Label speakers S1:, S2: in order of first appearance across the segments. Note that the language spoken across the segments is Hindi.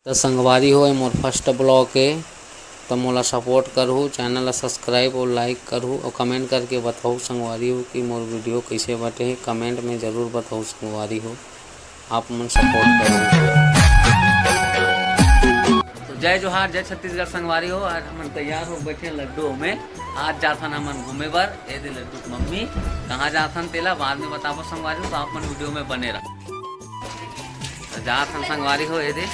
S1: तो संगवारी हो मोर फर्स्ट ब्लॉग है तो मोला सपोर्ट करूँ, चैनल सब्सक्राइब और लाइक करूँ और कमेंट करके बताऊँ संगवारी हो कि मोर वीडियो कैसे बटे है। कमेंट में ज़रूर बताऊँ संगवारी हो, आप मन सपोर्ट करूँ। तो जय जोहार, जय छत्तीसगढ़ संगवारी हो। आज हम तैयार हो बैठे लड्डू में। आज जाथन हमन घूमे बर। ये दे लड्डू मम्मी कहाँ जाथन तेला बाद में बताबो संगवारी हो, तो आप मन वीडियो में बने रह। तो जाथन संगवारी हो। ये दे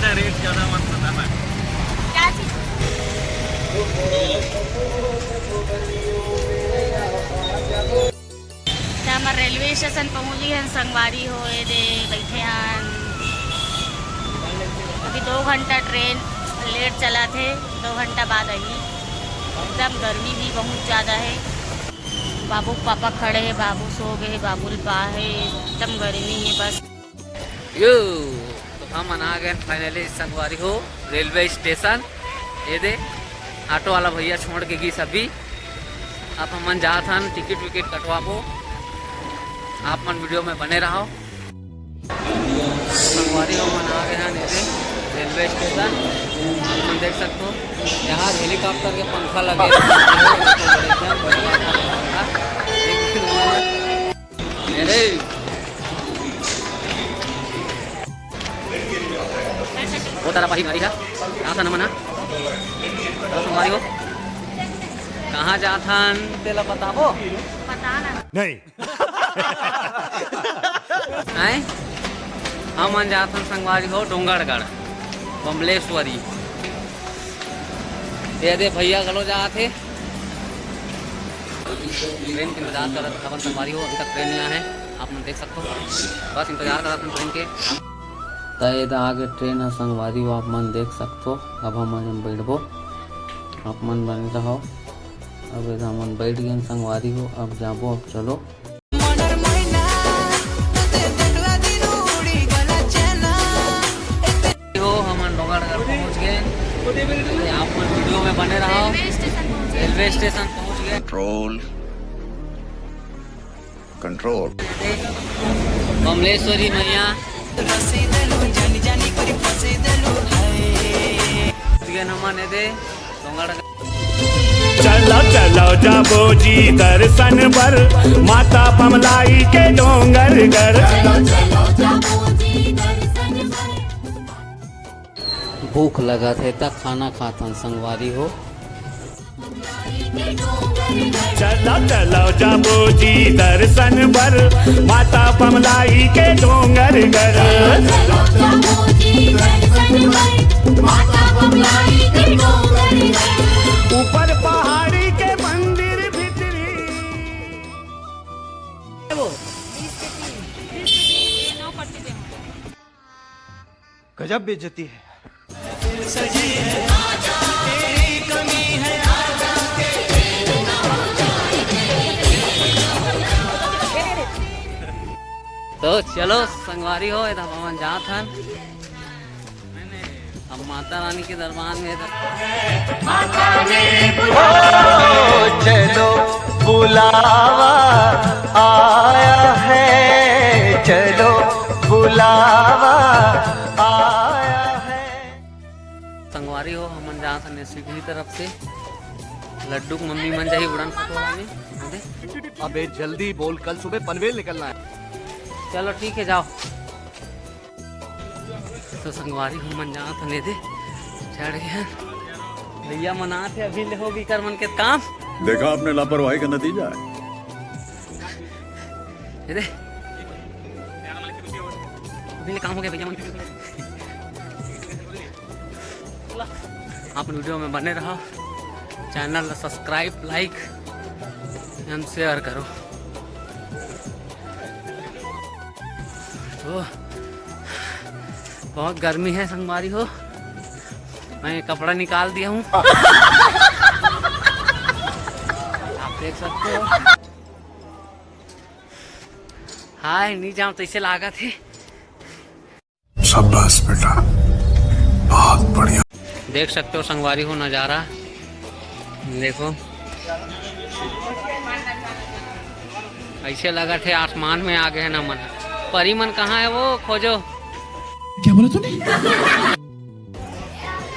S2: रेट ज्यादा मत बताना।
S3: क्या चीज? हम रेलवे स्टेशन पहुंची हैं संगवारी हो। ये दे बैठे हैं। अभी 2 घंटा ट्रेन लेट चला थे, 2 घंटा बाद आई। एकदम गर्मी भी बहुत ज़्यादा है। बाबू पापा खड़े हैं, बाबू सो गए, बाबू पा है। एकदम गर्मी है बस।
S1: यो तो हम आ गए फाइनली संगवारी हो रेलवे स्टेशन। ये दे ऑटो वाला भैया छोड़ के गई सभी। आप हमन जात हन टिकट विकेट कटवाबो, आप मन वीडियो में बने रहो। संगवारी हो मन आ गए हैं ये रेलवे स्टेशन। आप मन देख सकते हो यहाँ हेलीकॉप्टर के पंखा लगे मेरे वो तारा पाही गाड़ी का कहाँ था नमना तुम्हारी हो कहाँ जाथन तेला बताबो
S3: पता ना
S2: नहीं।
S1: हैं हम जाथन संगवारी हो डोंगरगढ़ बमलेश्वरी। दे दे भैया गलो जाते ट्रेन के इंतजार कर रहा था संगवारी हो। अभी तक ट्रेन यहाँ है, आप मन देख सकते हो। बस इंतजार कर रहा था ट्रेन के। तो आगे ट्रेन है संगवारी हो, आप मन देख सकते हो। अब हम बैठबो, आप मन बने रहो। अब इधर मन बैठ गए संगवारी हो। अब जाबो, अब चलो हो। हम डोंगरगढ़ पहुँच गए। आप मन वीडियो में बने रहो। रेलवे स्टेशन पहुँच गए।
S4: कंट्रोल
S1: बमलेश्वरी मैया
S2: चलो चलो जाबो जी दर्शन बर, माता बमलाई के डोंगरगढ़।
S1: भूख लगा थे तक खाना खाता संगवारी हो।
S2: चलो चलो जाबो जी दर्शन बर, माता बमलाई के डोंगरगढ़। ऊपर पहाड़ी के मंदिर भीतरी। गजब बेइज्जती है।
S1: तो चलो संगवारी हो इधर भवन जात हन। अब माता रानी के दरबार में
S5: चलो बुलावा आया है, चलो बुलावा आया है।
S1: संगवारी हो हम जात हन सीधी तरफ से। लड्डू को मम्मी मन जाही उड़न खटोला में।
S5: अबे जल्दी बोल, कल सुबह पनवेल निकलना है।
S1: चलो ठीक है जाओ। तो संगवारी हो मन जात हन दे चढ़ गए भैया मना थे। अभी ले होगी कर मन के काम।
S4: देखा आपने लापरवाही का नतीजा है।
S1: ये दे अभी ले काम हो गया भैया मन। आप वीडियो में बने रहो, channel subscribe like and share करो। तो बहुत गर्मी है संगवारी हो। मैं कपड़ा निकाल दिया हूँ आप देख सकते हो। हाय नहीं जाऊँ तो इसे लागा थे।
S4: शाबाश बेटा, बहुत बढ़िया।
S1: देख सकते हो संगवारी हो नज़ारा। देखो ऐसे लगा थे आसमान में आ गए ना मन। परी मन कहाँ है वो खोजो।
S2: क्या बोला तूने?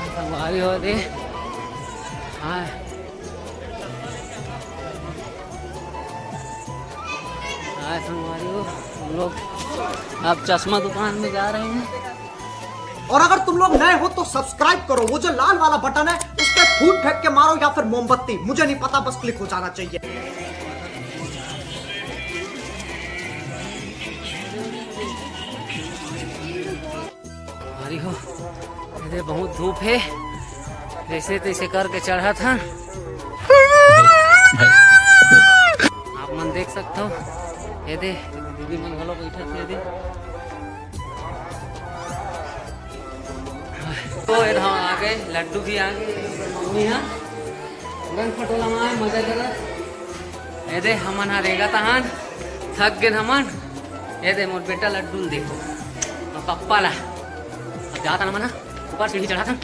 S1: संगवारी हो दे। हाँ संगवारी हो, हम लोग अब चश्मा दुकान में जा रहे हैं।
S6: और अगर तुम लोग नए हो तो सब्सक्राइब करो, वो जो लाल वाला बटन है उस पर फूट फेंक के मारो या फिर मोमबत्ती, मुझे नहीं पता, बस क्लिक हो जाना चाहिए।
S1: हमारी हो ये बहुत धूप है, जैसे तैसे करके चढ़ा था। आप मन देख सकते हो, ये दे दीदी मन घलो बैठा थे दे। तो इधर आ गए, लड्डू भी आ गए। मम्मी हाँ गन फटोला मार मजा कर। ये दे हमन हारेगा तहान थक गए हमन। ये दे मोर बेटा लड्डू देखो और पप्पा ला अब जाता ना मना ऊपर सीढ़ी चढ़ा था,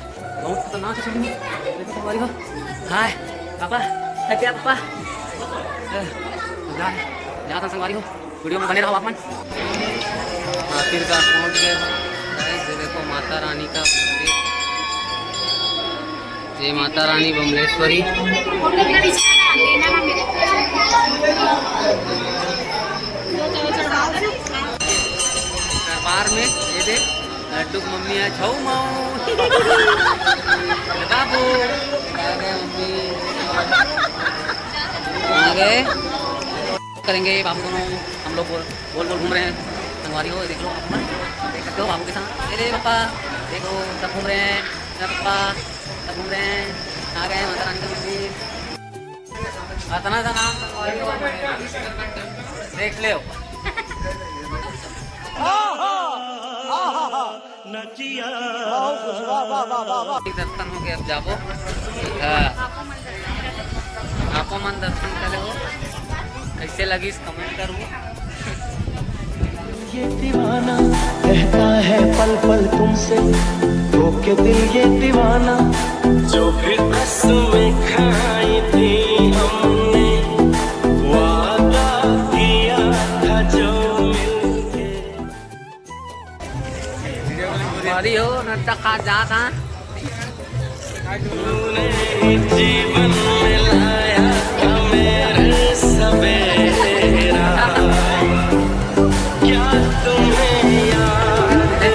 S1: बहुत खतरनाक सीढ़ी। देखो तुम्हारी हो। हाय पापा है क्या पापा? जाता संगवारी हो, वीडियो में बने रहो आप मन। आखिरकार पहुंच गए। ये देखो माता रानी का मंदिर, जय माता रानी बमलेश्वरी। दरबार में ये देख लड्डू की मम्मी है छऊ माऊ। बाबू आ गए, मम्मी आ गए। करेंगे बाबू दोनों हम लोग गोल गोल घूम रहे हैं। संगवारी हो देख लो आप देख सकते हो बाबू के साथ। अरे पापा देखो सब घूम रहे हैं, पापा सब घूम रहे हैं। आ गए माता रानी का मंदिर। इतना सा नाम संगवारी हो देख ले। दर्शन हो गए, अब जाओ आपो मन दर्शन करे हो। कैसे लगी इस कमेंट करो।
S5: ये दीवाना कहता है पल पल तुमसे, तो के दिल ये दीवाना। जो भी कसमें खाई थी हमने, वादा किया था जो मिलके।
S1: बारी हो नट्टा खा जाता
S5: तूने जीवन में लाया था मेरे सवेरा। क्या तुम्हें याद है?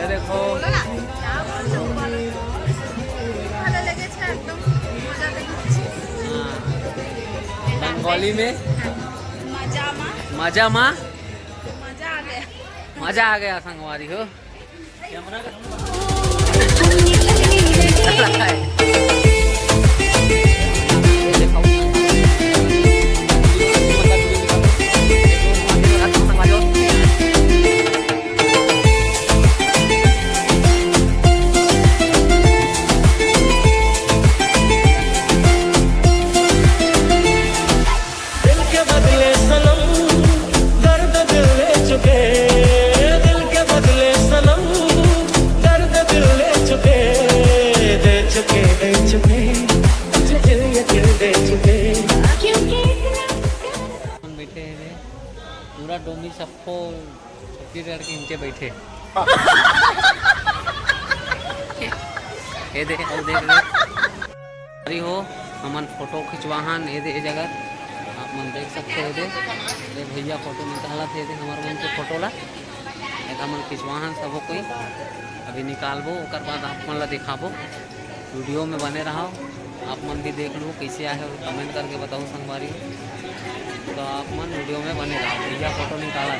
S1: देखो बंगाली में मजा माँ मजा आ गया संगवारी हो। पूरा डोमी सबको छत्तीसगढ़ के नीचे बैठे। ये देख अरे हो हमन फोटो खिंचवाहन ये दे जगह आप मन देख सकते हो। ये भैया फोटो निकाला थे हमारे मन के फोटो ला मन खिंचवाहन सब कोई अभी निकालबो, ओकर बाद आप मन ला दिखाबो। वीडियो में बने रहो, आप मन भी देख लो कैसे आए और कमेंट करके बताओ संगवारी। तो आप मन वीडियो में बने रहो। भैया फोटो निकाला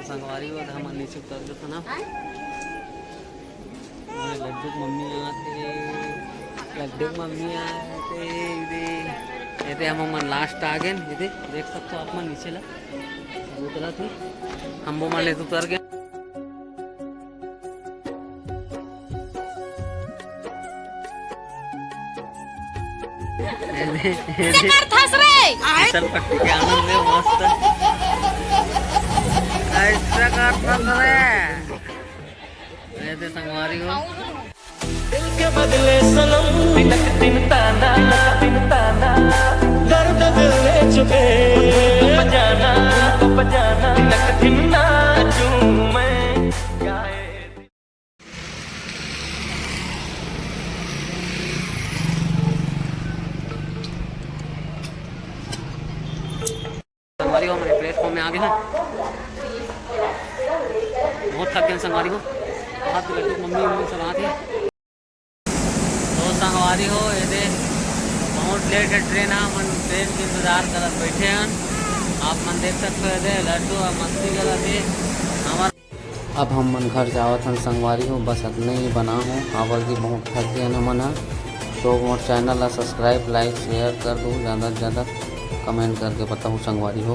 S1: संगवारी वो हम नीचे उतर गए था ना। लड्डू मम्मी आते, लड्डू मम्मी आते। ये हम मन लास्ट आ गए। ये देख सकते हो आप मन नीचे ला उतरा थी हम वो मन उतर गए। चल पट्टी के आनंद ले मस्त ऐसा कर फंस रे ऐसे संगवारी हो
S5: दिल के बदले सनम तिनक दिन ताना दर्द दिल ले चुके बजाना तिनक दिन नाचूं मैं गाए।
S1: संगवारी हो हमारे प्लेटफॉर्म में आ गए हैं बहुत थक गए संगवारी हो हाथ में मम्मी सब आती है तो संगवारी हो ये दे बहुत लेट है ट्रेन है मन ट्रेन के इंतजार कर बैठे हैं आप मन देख सकते हो दे लड्डू और मस्ती कर दे हमारा अब हम मन घर जावत हन संगवारी हो बस इतने ही बना हूँ आवर की बहुत थक गए न मन है तो मोर चैनल ला सब्सक्राइब लाइक शेयर कर दो ज़्यादा से ज़्यादा कमेंट करके बताऊँ संगवारी हो।